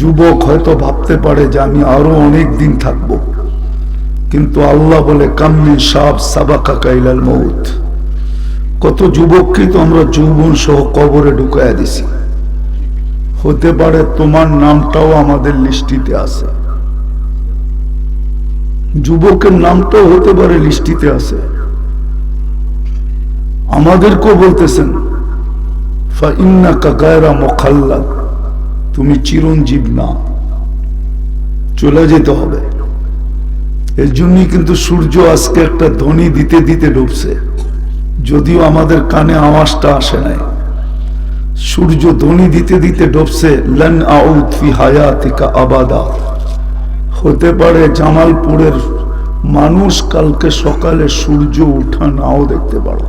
যুবক হয়তো ভাবতে পারে যে আমি আরো অনেক দিন থাকব, কিন্তু আল্লাহ বলে কাম্মিন শাব সাবাকা কাইলাল মউত, কত যুবককে তো আমরা যৌবন সহ কবরে ঢুকাইয়া দিছি। হতে পারে তোমার নামটাও আমাদের লিস্টিতে আছে, যুবকের নামটাও হতে পারে লিস্টিতে আছে। আমাদেরকেও বলতেছেন ফাইন্নাকা গায়রা মুখাল্লাদ, তুমি চিরঞ্জীব না, চলে যেতে হবে। এর জন্যই কিন্তু সূর্য আজকে একটা ধ্বনি দিতে দিতে ডুবছে, যদিও আমাদের কানে আওয়াজটা আসে নাই। সূর্য ধ্বনি দিতে দিতে ডুবছে, লান আউদ ফি হায়াতিকা আবাদা। হতে পারে জামালপুরের মানুষ কালকে সকালে সূর্য উঠা নাও দেখতে পারো।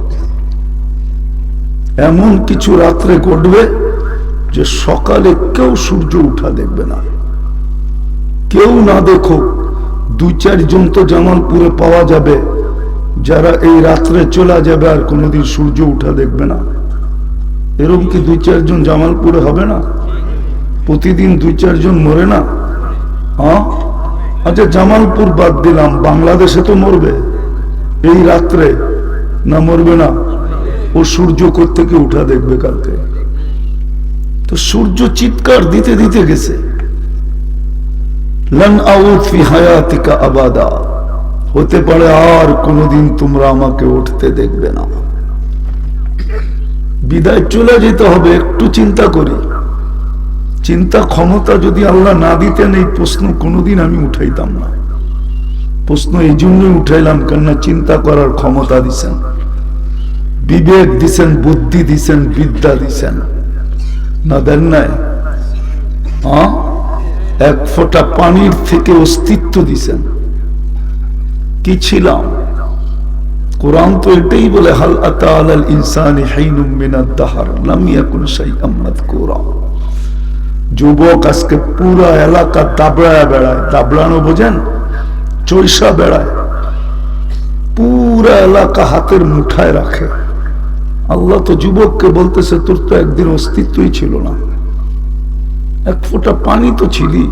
এমন কিছু রাত্রে ঘটবে যে সকালে কেউ সূর্য উঠা দেখবে না। কেউ না দেখো, 2-4 জন তো জামালপুরে পাওয়া যাবে যারা এই রাত্রে চলে যাবে আর কোনোদিন সূর্য উঠা দেখবে না। এরকম কি 2-4 জন জামালপুরে হবে না? প্রতিদিন 2-4 জন মরে না? হ্যাঁ, আচ্ছা জামালপুর বাদ দিলাম, বাংলাদেশে তো মরবে এই রাত্রে, না মরবে না? ও সূর্য কোত্থেকে উঠা দেখবে কালকে? তো সূর্য চিৎকার দিতে দিতে গেছে, লান আউদ ফি হায়াতিকা আবাদা, হতে পারে আর কোনোদিন তোমরা আমাকে উঠতে দেখবে না। বিদায় চলে যেতে হবে। একটু চিন্তা করি, চিন্তা ক্ষমতা যদি আল্লাহ না দিতেন এই প্রশ্ন কোনোদিন আমি উঠাইতাম না। প্রশ্ন এই জন্যই উঠাইলাম কেননা চিন্তা করার ক্ষমতা দিছেন, বিবেক দিছেন, বুদ্ধি দিছেন, বিদ্যা দিছেন, না দেন নাই? হ্যাঁ, এক ফোঁটা পানির থেকে অস্তিত্ব দিছেন। কি ছিলাম? কোরআন তো এটাই বলে, হাল আতা আলাল ইনসানি হিনুম মিনাদ দাহর লাম ইয়াকুন শাইআম মাযকুরা। যুবক আজকে পুরা এলাকা দাবড়ায় বেড়ায়, দাবড়ানো বোঝেন? চৈসা বেড়ায়, পুরা এলাকা হাতের মুঠায় রাখে। আল্লাহ তো যুবককে বলতেছে তোর তো একদিন অস্তিত্বই ছিল না, এক ফোঁটা পানি তো ছিলি।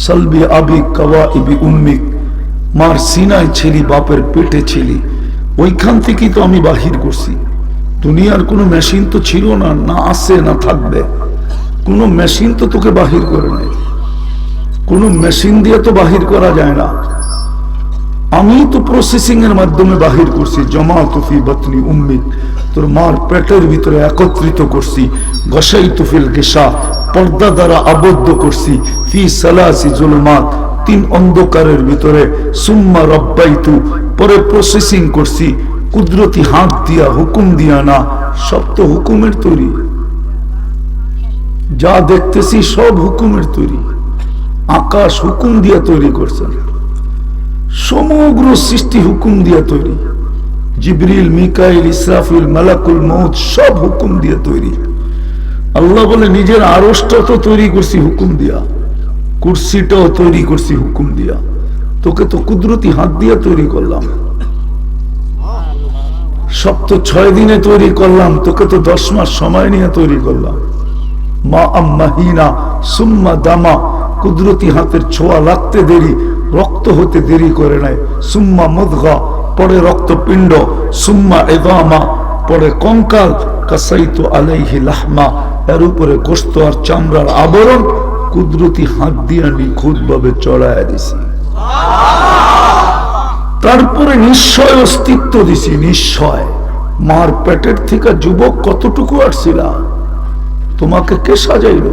সালবি আবি কাওয়াইবি উম্মিক, মার সিনায় ছিলি, বাপের পেটে ছিলি, ওইখান থেকেই তো আমি বাহির করছি। দুনিয়ার কোনো মেশিন তো ছিল না, না আছে না থাকবে। কোনো মেশিন তো তোকে বাহির করে নাই, কোনো মেশিন দিয়ে তো বাহির করা যায় না। আমি তো প্রসেসিং এর মাধ্যমে বাহির করছি। জামাতু ফি বাতনি উম্মিক, তোর মার পেটের ভিতরে একত্রিত করছি। গসাইতু ফিল গিশা, পর্দা দ্বারা আবদ্ধ করছি। ফি সালাসি জুলুমাত, 3 অন্ধকারের ভিতরে। সুম্মা রব্বাইতু, পরে প্রসেসিং করছি কুদরতি হাত দিয়া, হুকুম দিয়া না। সব তো হুকুমের তৈরি, যা দেখতেছি সব হুকুমের তৈরি। আকাশ হুকুম দিয়া তৈরি করছেন, সমগ্র সৃষ্টি হুকুম দিয়া তৈরি। জিবরিল, মিকাইল, ইসরাফিল, মালাকুল মউত সব হুকুম দিয়া তৈরি। আল্লাহ বলে নিজের আরশটা তো তৈরি করছি হুকুম দিয়া, কুরসিটাও তৈরি করছি হুকুম দিয়া। তোকে তো কুদরতি হাত দিয়া তৈরি করলাম। সব তো 6 দিনে তৈরি করলাম, তোকে তো 10 মাস সময় নিয়ে তৈরি করলাম। মা আম্মাহিনা সুম্মা দামা, কুদরতি হাতের ছোঁয়া লাগতে দেরি, রক্ত হতে দেরি করে নাই। সুম্মা মুদগা, পরে রক্তপিণ্ড। সুম্মা ইদামা, পরে কঙ্কাল। কাসাইতু আলাইহি লাহমা, এর উপরে গোশত আর চামড়ার আবরণ কুদরতি হাত দিয়া নিখুঁত ভাবে চড়াইয়া দিছি। তারপরে নিশ্চয় অস্তিত্ব দিছি, নিশ্চয়। মার পেটের থেকে যুবক কতটুকু আসছিলা? তোমাকে কে সাজাইল?